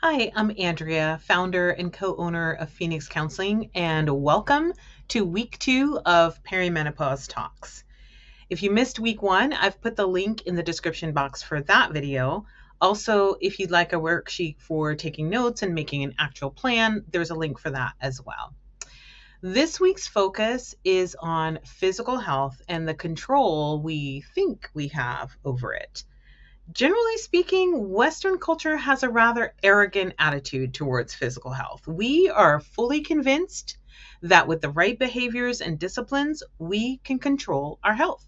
Hi, I'm Andrea, founder and co-owner of Phoenix Counseling, and welcome to week 2 of Perimenopause Talks. If you missed week 1, I've put the link in the description box for that video. Also, if you'd like a worksheet for taking notes and making an actual plan, there's a link for that as well. This week's focus is on physical health and the control we think we have over it. Generally speaking, Western culture has a rather arrogant attitude towards physical health. We are fully convinced that with the right behaviors and disciplines, we can control our health.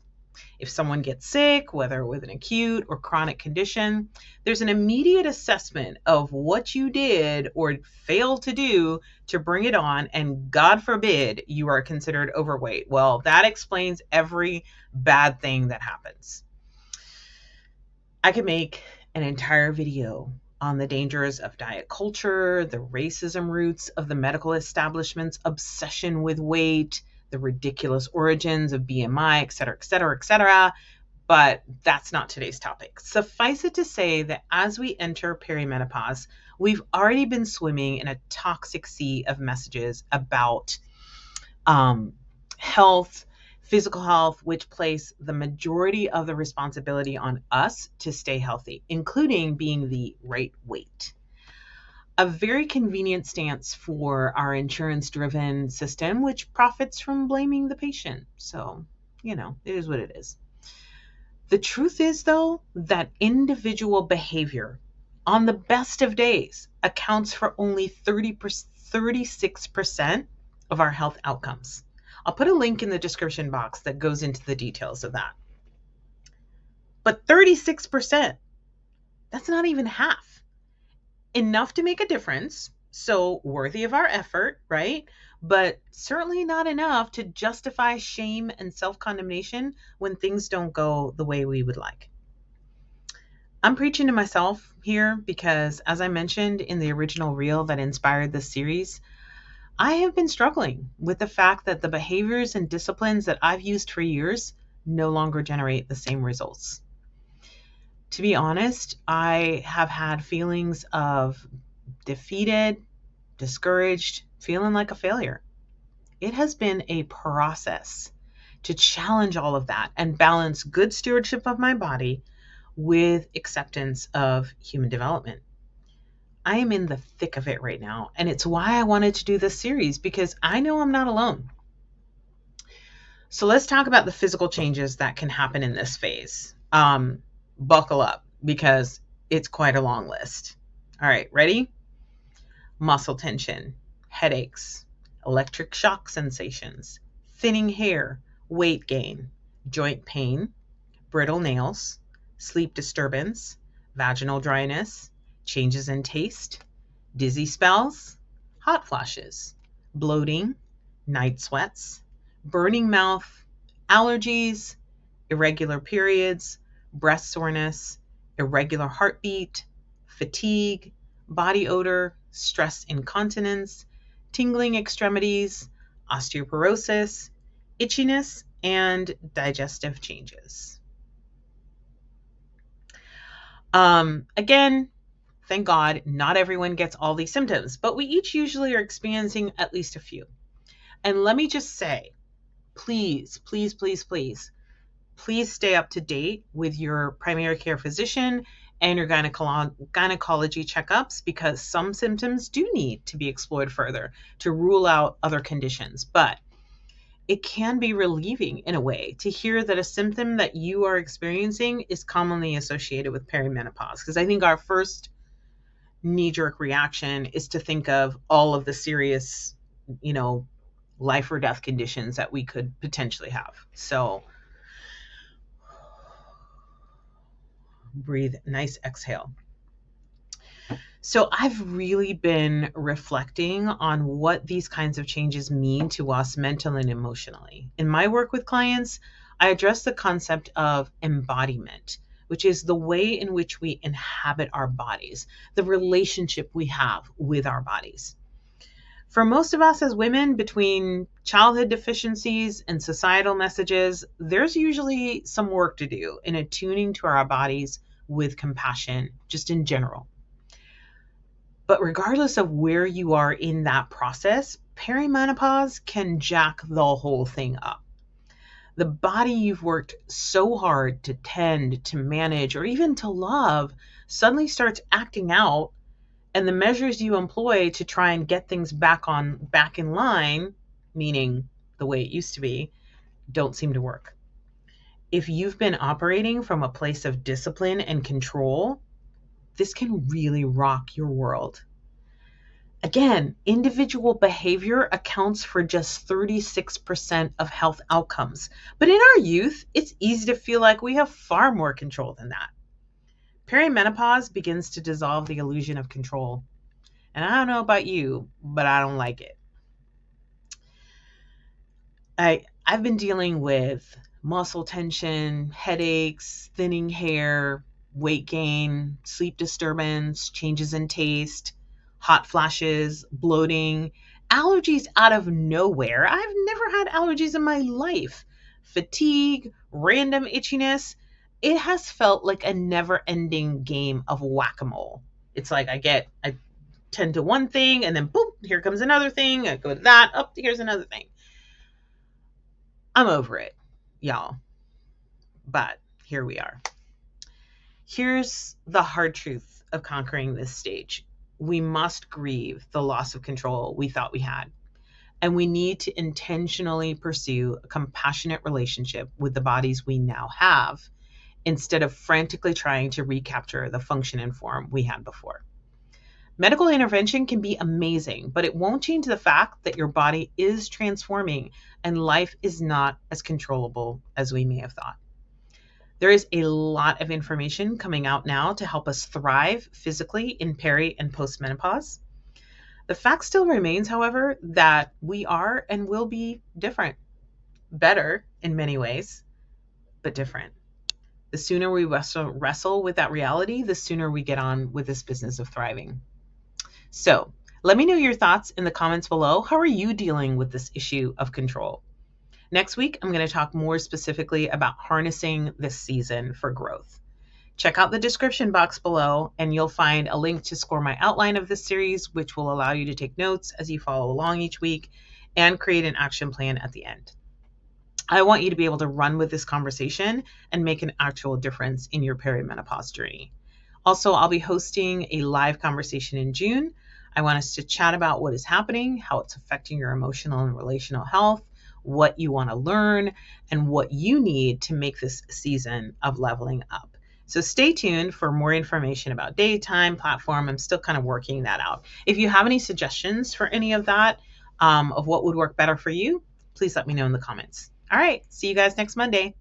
If someone gets sick, whether with an acute or chronic condition, there's an immediate assessment of what you did or failed to do to bring it on, and God forbid you are considered overweight. Well, that explains every bad thing that happens. I could make an entire video on the dangers of diet culture, the racism roots of the medical establishment's obsession with weight, the ridiculous origins of BMI, et cetera, et cetera, et cetera. But that's not today's topic. Suffice it to say that as we enter perimenopause, we've already been swimming in a toxic sea of messages about health, physical health, which place the majority of the responsibility on us to stay healthy, including being the right weight. A very convenient stance for our insurance-driven system, which profits from blaming the patient. So, it is what it is. The truth is, though, that individual behavior on the best of days accounts for only 36% of our health outcomes. I'll put a link in the description box that goes into the details of that. But 36%, that's not even half. Enough to make a difference, so worthy of our effort, right? But certainly not enough to justify shame and self-condemnation when things don't go the way we would like. I'm preaching to myself here because, as I mentioned in the original reel that inspired this series, I have been struggling with the fact that the behaviors and disciplines that I've used for years no longer generate the same results. To be honest, I have had feelings of defeated, discouraged, feeling like a failure. It has been a process to challenge all of that and balance good stewardship of my body with acceptance of human development. I am in the thick of it right now, and it's why I wanted to do this series, because I know I'm not alone. So let's talk about the physical changes that can happen in this phase. Buckle up, because it's quite a long list. All right, ready? Muscle tension, headaches, electric shock sensations, thinning hair, weight gain, joint pain, brittle nails, sleep disturbance, vaginal dryness, changes in taste, dizzy spells, hot flashes, bloating, night sweats, burning mouth, allergies, irregular periods, breast soreness, irregular heartbeat, fatigue, body odor, stress incontinence, tingling extremities, osteoporosis, itchiness, and digestive changes. Again, thank God, not everyone gets all these symptoms, but we each usually are experiencing at least a few. And let me just say, please, please, please, please, please stay up to date with your primary care physician and your gynecology checkups, because some symptoms do need to be explored further to rule out other conditions. But it can be relieving in a way to hear that a symptom that you are experiencing is commonly associated with perimenopause, because I think our first knee-jerk reaction is to think of all of the serious, life or death conditions that we could potentially have. So breathe, nice exhale. So I've really been reflecting on what these kinds of changes mean to us mentally and emotionally. In my work with clients, I address the concept of embodiment, which is the way in which we inhabit our bodies, the relationship we have with our bodies. For most of us as women, between childhood deficiencies and societal messages, there's usually some work to do in attuning to our bodies with compassion, just in general. But regardless of where you are in that process, perimenopause can jack the whole thing up. The body you've worked so hard to tend, to manage, or even to love suddenly starts acting out, and the measures you employ to try and get things back in line, meaning the way it used to be, don't seem to work. If you've been operating from a place of discipline and control, this can really rock your world. Again, individual behavior accounts for just 36% of health outcomes. But in our youth, it's easy to feel like we have far more control than that. Perimenopause begins to dissolve the illusion of control. And I don't know about you, but I don't like it. I've been dealing with muscle tension, headaches, thinning hair, weight gain, sleep disturbance, changes in taste, hot flashes, bloating, allergies out of nowhere. I've never had allergies in my life. Fatigue, random itchiness. It has felt like a never-ending game of whack-a-mole. It's like I tend to one thing and then boom, here comes another thing. I go to that, up, here's another thing. I'm over it, y'all. But here we are. Here's the hard truth of conquering this stage. We must grieve the loss of control we thought we had. And we need to intentionally pursue a compassionate relationship with the bodies we now have, instead of frantically trying to recapture the function and form we had before. Medical intervention can be amazing, but it won't change the fact that your body is transforming and life is not as controllable as we may have thought. There is a lot of information coming out now to help us thrive physically in peri and postmenopause. The fact still remains, however, that we are and will be different, better in many ways, but different. The sooner we wrestle with that reality, the sooner we get on with this business of thriving. So let me know your thoughts in the comments below. How are you dealing with this issue of control? Next week, I'm going to talk more specifically about harnessing this season for growth. Check out the description box below, and you'll find a link to score my outline of this series, which will allow you to take notes as you follow along each week and create an action plan at the end. I want you to be able to run with this conversation and make an actual difference in your perimenopause journey. Also, I'll be hosting a live conversation in June. I want us to chat about what is happening, how it's affecting your emotional and relational health, what you want to learn, and what you need to make this season of leveling up. So stay tuned for more information about daytime platform. I'm still kind of working that out. If you have any suggestions for any of that, of what would work better for you, please let me know in the comments. All right, see you guys next Monday.